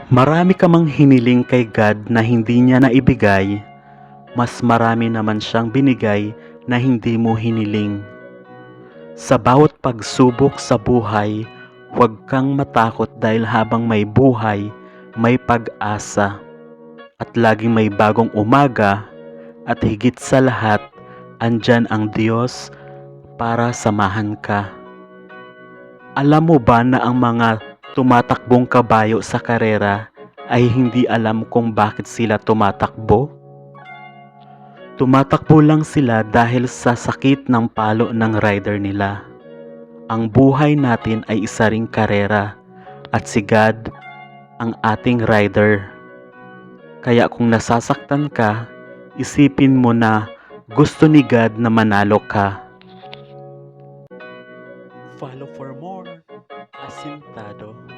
Marami ka mang hiniling kay God na hindi niya naibigay, mas marami naman siyang binigay na hindi mo hiniling. Sa bawat pagsubok sa buhay, huwag kang matakot dahil habang may buhay, may pag-asa. At laging may bagong umaga at higit sa lahat, andyan ang Diyos para samahan ka. Alam mo ba na ang mga tumatakbong kabayo sa karera ay hindi alam kung bakit sila tumatakbo? Tumatakbo lang sila dahil sa sakit ng palo ng rider nila. Ang buhay natin ay isa ring karera at si God ang ating rider. Kaya kung nasasaktan ka, isipin mo na gusto ni God na manalo ka. Follow for more. Asintado.